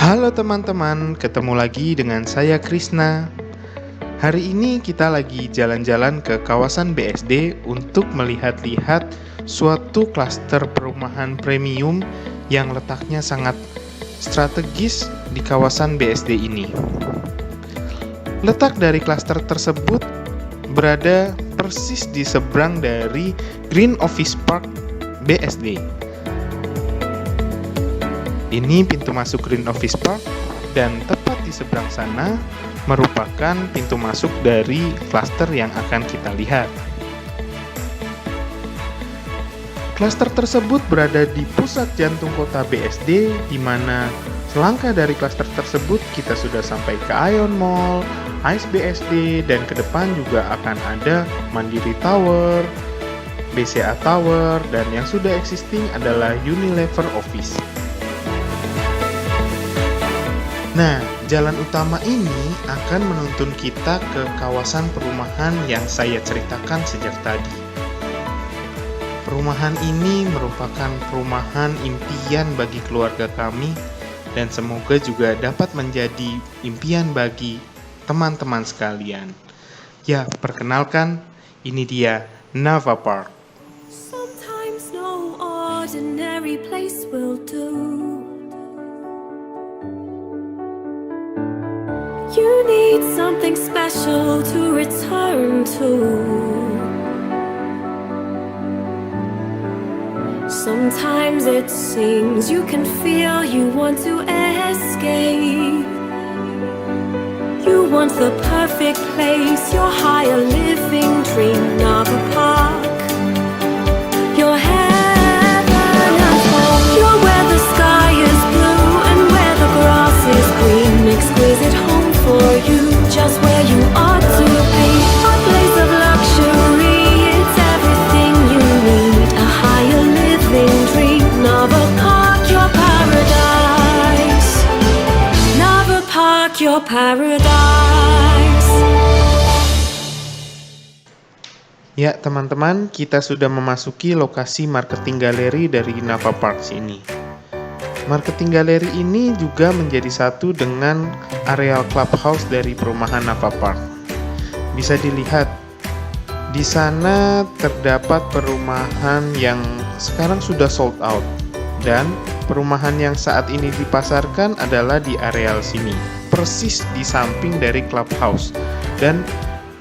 Halo teman-teman, ketemu lagi dengan saya Krisna. Hari ini kita lagi jalan-jalan ke kawasan BSD untuk melihat-lihat suatu klaster perumahan premium yang letaknya sangat strategis di kawasan BSD ini. Letak dari klaster tersebut berada persis di seberang dari Green Office Park BSD. Ini pintu masuk Green Office Park dan tepat di seberang sana merupakan pintu masuk dari klaster yang akan kita lihat. Klaster tersebut berada di pusat jantung kota BSD, di mana selangkah dari klaster tersebut kita sudah sampai ke Ion Mall, Ice BSD, dan ke depan juga akan ada Mandiri Tower, BCA Tower, dan yang sudah existing adalah Unilever Office. Nah, jalan utama ini akan menuntun kita ke kawasan perumahan yang saya ceritakan sejak tadi. Perumahan ini merupakan perumahan impian bagi keluarga kami dan semoga juga dapat menjadi impian bagi teman-teman sekalian. Ya, perkenalkan, ini dia Nava Park. Sometimes no ordinary place will do. You need something special to return to. Sometimes it seems you can feel you want to escape. You want the perfect place, your higher living dream, Nava Park. Your heaven at home. You're where the sky is blue and where the grass is green. Exquisite home for you, just where you ought to be. A place of luxury, it's everything you need. A higher living dream, Nava Park, your paradise. Nava Park, your paradise. Ya, teman-teman, kita sudah memasuki lokasi marketing galeri dari Nava Park ini. Marketing galeri ini juga menjadi satu dengan areal clubhouse dari perumahan Nava Park. Bisa dilihat, di sana terdapat perumahan yang sekarang sudah sold out, dan perumahan yang saat ini dipasarkan adalah di areal sini, persis di samping dari clubhouse, dan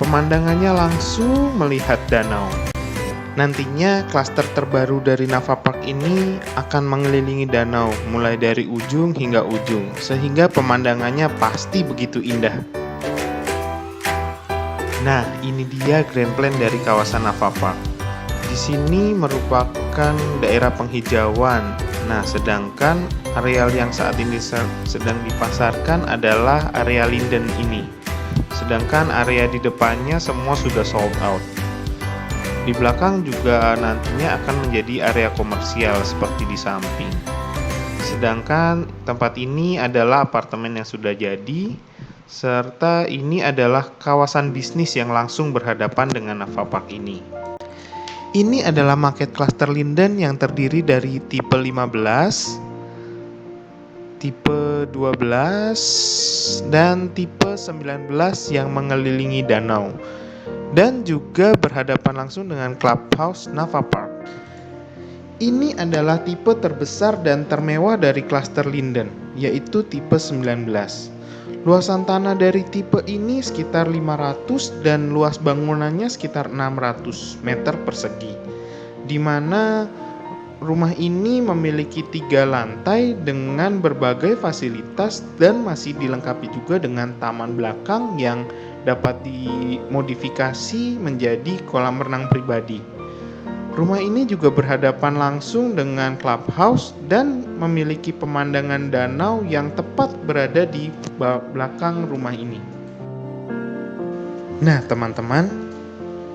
pemandangannya langsung melihat danau. Nantinya klaster terbaru dari Nava Park ini akan mengelilingi danau mulai dari ujung hingga ujung, sehingga pemandangannya pasti begitu indah. Nah, ini dia grand plan dari kawasan Nava Park. Di sini merupakan daerah penghijauan. Nah, sedangkan areal yang saat ini sedang dipasarkan adalah area Linden ini. Sedangkan area di depannya semua sudah sold out. Di belakang juga nantinya akan menjadi area komersial seperti di samping. Sedangkan tempat ini adalah apartemen yang sudah jadi, serta ini adalah kawasan bisnis yang langsung berhadapan dengan Nava Park ini. Ini adalah market cluster Linden yang terdiri dari tipe 15, tipe 12, dan tipe 19 yang mengelilingi danau, dan juga berhadapan langsung dengan clubhouse Nava Park. Ini adalah tipe terbesar dan termewah dari klaster Linden, yaitu tipe 19. Luasan tanah dari tipe ini sekitar 500 dan luas bangunannya sekitar 600 meter persegi, di mana rumah ini memiliki 3 lantai dengan berbagai fasilitas dan masih dilengkapi juga dengan taman belakang yang dapat dimodifikasi menjadi kolam renang pribadi. Rumah ini juga berhadapan langsung dengan clubhouse dan memiliki pemandangan danau yang tepat berada di belakang rumah ini. Nah, teman-teman,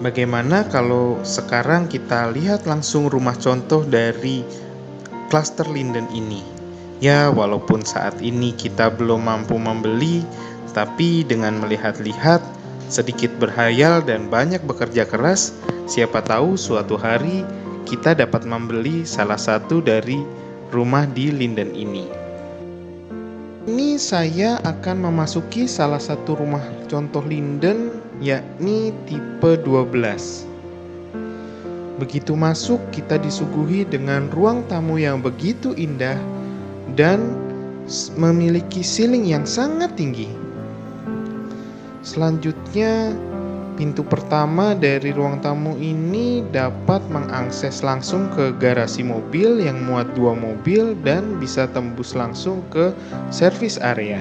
bagaimana kalau sekarang kita lihat langsung rumah contoh dari klaster Linden ini? Ya, walaupun saat ini kita belum mampu membeli, tapi dengan melihat-lihat, sedikit berhayal dan banyak bekerja keras, siapa tahu suatu hari kita dapat membeli salah satu dari rumah di Linden ini. Ini saya akan memasuki salah satu rumah contoh linden, yakni tipe 12. Begitu masuk, kita disuguhi dengan ruang tamu yang begitu indah dan memiliki ceiling yang sangat tinggi. Selanjutnya, pintu pertama dari ruang tamu ini dapat mengakses langsung ke garasi mobil yang muat 2 mobil dan bisa tembus langsung ke service area.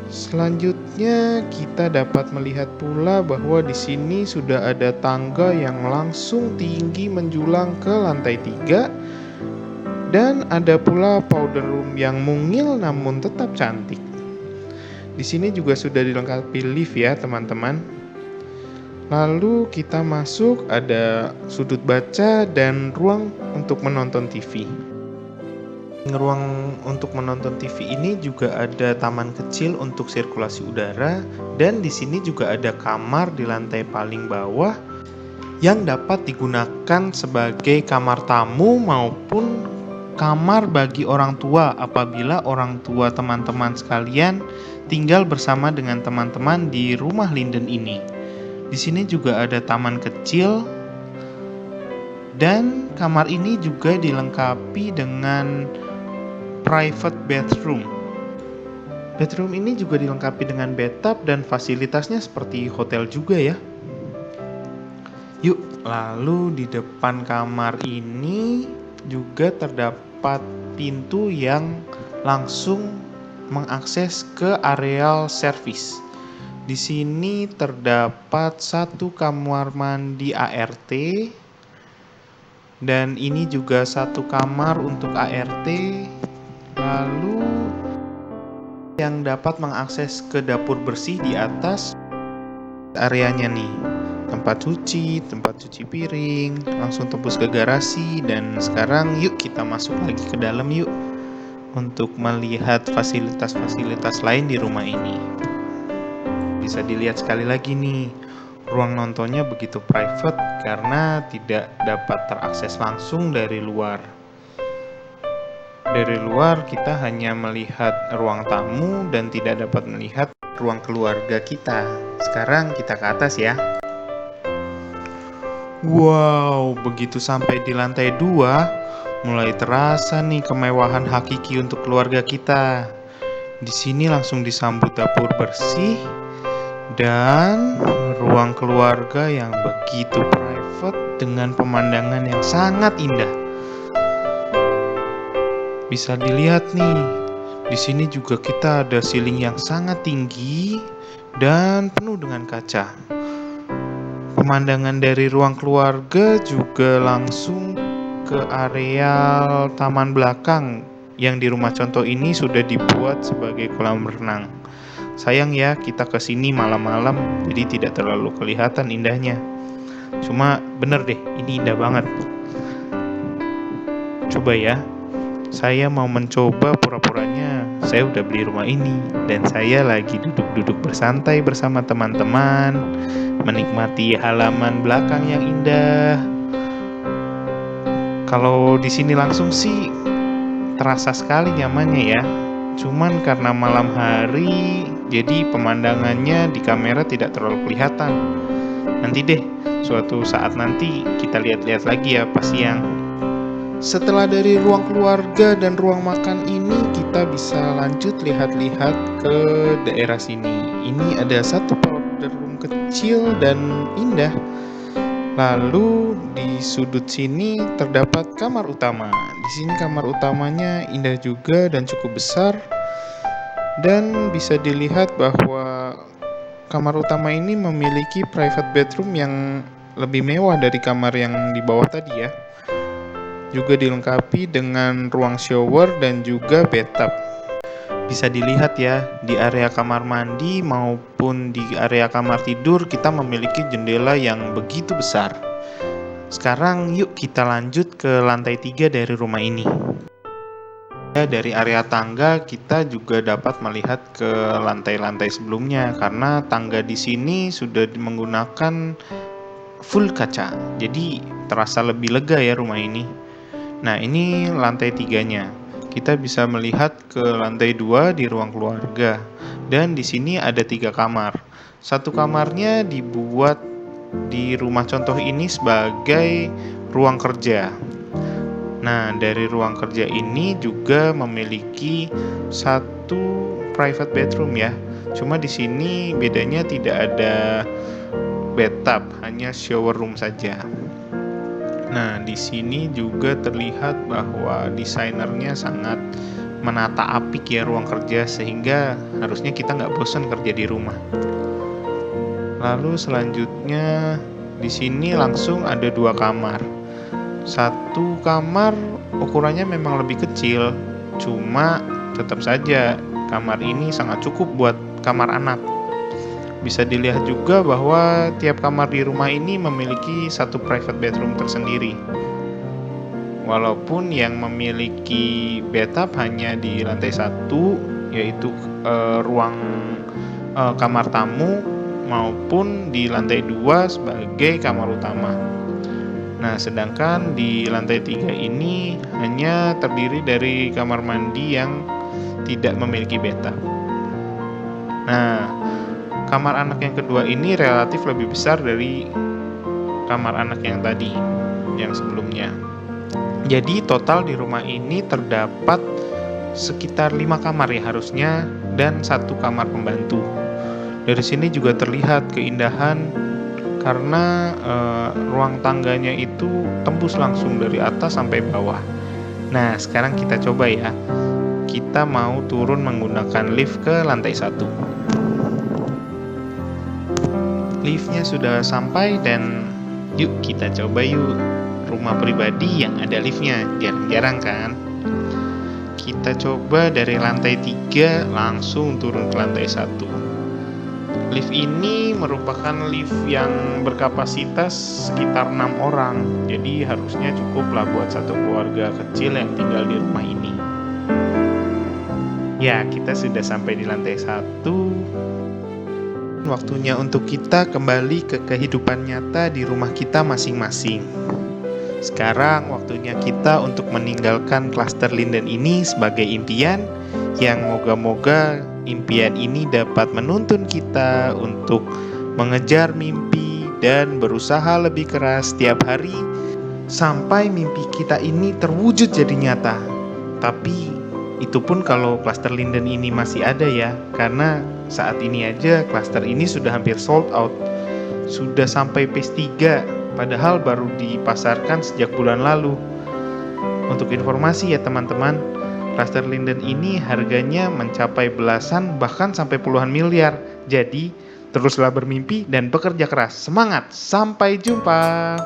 Selanjutnya, kita dapat melihat pula bahwa di sini sudah ada tangga yang langsung tinggi menjulang ke lantai 3 dan ada pula powder room yang mungil namun tetap cantik. Di sini juga sudah dilengkapi lift ya, teman-teman. Lalu kita masuk, ada sudut baca dan ruang untuk menonton TV. Ruang untuk menonton TV ini juga ada taman kecil untuk sirkulasi udara dan di sini juga ada kamar di lantai paling bawah yang dapat digunakan sebagai kamar tamu maupun kamar bagi orang tua apabila orang tua teman-teman sekalian tinggal bersama dengan teman-teman di rumah linden ini. Di sini juga ada taman kecil dan kamar ini juga dilengkapi dengan private bathroom. Bedroom ini juga dilengkapi dengan bathtub dan fasilitasnya seperti hotel juga ya. Yuk, lalu di depan kamar ini juga terdapat pintu yang langsung mengakses ke areal service. Di sini terdapat satu kamar mandi ART dan ini juga satu kamar untuk ART. Lalu yang dapat mengakses ke dapur bersih di atas areanya nih. Tempat cuci piring, langsung tembus ke garasi dan sekarang yuk kita masuk lagi ke dalam yuk untuk melihat fasilitas-fasilitas lain di rumah ini. Bisa dilihat sekali lagi nih, ruang nontonnya begitu private karena tidak dapat terakses langsung dari luar. Dari luar kita hanya melihat ruang tamu dan tidak dapat melihat ruang keluarga kita. Sekarang kita ke atas ya. Wow, begitu sampai di lantai 2, mulai terasa nih kemewahan hakiki untuk keluarga kita. Di sini langsung disambut dapur bersih dan ruang keluarga yang begitu private dengan pemandangan yang sangat indah. Bisa dilihat nih, di sini juga kita ada ceiling yang sangat tinggi dan penuh dengan kaca. Pemandangan dari ruang keluarga juga langsung ke areal taman belakang yang di rumah contoh ini sudah dibuat sebagai kolam renang. Sayang ya, kita kesini malam-malam jadi tidak terlalu kelihatan indahnya. Cuma bener deh, ini indah banget. Coba ya, saya mau mencoba pura-puranya saya udah beli rumah ini dan saya lagi duduk-duduk bersantai bersama teman-teman, menikmati halaman belakang yang indah. Kalau di sini langsung sih terasa sekali nyamannya ya. Cuman karena malam hari, jadi pemandangannya di kamera tidak terlalu kelihatan. Nanti deh, suatu saat nanti kita lihat-lihat lagi ya pas siang. Setelah dari ruang keluarga dan ruang makan ini, kita bisa lanjut lihat-lihat ke daerah sini. Ini ada satu powder room kecil dan indah. Lalu di sudut sini terdapat kamar utama. Di sini kamar utamanya indah juga dan cukup besar. Dan bisa dilihat bahwa kamar utama ini memiliki private bedroom yang lebih mewah dari kamar yang di bawah tadi ya. Juga dilengkapi dengan ruang shower dan juga bathtub. Bisa dilihat ya, di area kamar mandi maupun di area kamar tidur kita memiliki jendela yang begitu besar. Sekarang yuk kita lanjut ke lantai 3 dari rumah ini. Dari area tangga kita juga dapat melihat ke lantai-lantai sebelumnya karena tangga di sini sudah menggunakan full kaca. Jadi terasa lebih lega ya rumah ini. Nah, ini lantai 3-nya. kita bisa melihat ke lantai 2 di ruang keluarga. Dan di sini ada 3 kamar. Satu kamarnya dibuat di rumah contoh ini sebagai ruang kerja. Nah, dari ruang kerja ini juga memiliki satu private bedroom ya. Cuma di sini bedanya tidak ada bathtub, hanya shower room saja. Nah, di sini juga terlihat bahwa desainernya sangat menata apik ya ruang kerja, sehingga harusnya kita nggak bosan kerja di rumah. Lalu selanjutnya di sini langsung ada 2 kamar. Satu kamar ukurannya memang lebih kecil, cuma tetap saja kamar ini sangat cukup buat kamar anak. Bisa dilihat juga bahwa tiap kamar di rumah ini memiliki satu private bedroom tersendiri. Walaupun yang memiliki bathtub hanya di lantai 1, yaitu ruang kamar tamu, maupun di lantai 2 sebagai kamar utama. Nah, sedangkan di lantai 3 ini hanya terdiri dari kamar mandi yang tidak memiliki bathtub. Nah, kamar anak yang kedua ini relatif lebih besar dari kamar anak yang tadi, yang sebelumnya. Jadi total di rumah ini terdapat sekitar 5 kamar ya harusnya, dan 1 kamar pembantu. Dari sini juga terlihat keindahan karena ruang tangganya itu tembus langsung dari atas sampai bawah. Nah, sekarang kita coba ya. Kita mau turun menggunakan lift ke lantai 1. Liftnya sudah sampai dan yuk kita coba yuk. Rumah pribadi yang ada liftnya, jarang-jarang kan? Kita coba dari lantai 3 langsung turun ke lantai 1. Lift ini merupakan lift yang berkapasitas sekitar 6 orang. Jadi harusnya cukuplah buat satu keluarga kecil yang tinggal di rumah ini. Ya, kita sudah sampai di lantai 1. Waktunya untuk kita kembali ke kehidupan nyata di rumah kita masing-masing. Sekarang waktunya kita untuk meninggalkan klaster linden ini sebagai impian, yang moga-moga impian ini dapat menuntun kita untuk mengejar mimpi dan berusaha lebih keras setiap hari sampai mimpi kita ini terwujud jadi nyata. Tapi itu pun kalau klaster linden ini masih ada ya, karena saat ini aja klaster ini sudah hampir sold out, sudah sampai phase 3, padahal baru dipasarkan sejak bulan lalu. Untuk informasi ya teman-teman, klaster linden ini harganya mencapai belasan bahkan sampai puluhan miliar. Jadi teruslah bermimpi dan bekerja keras. Semangat, sampai jumpa.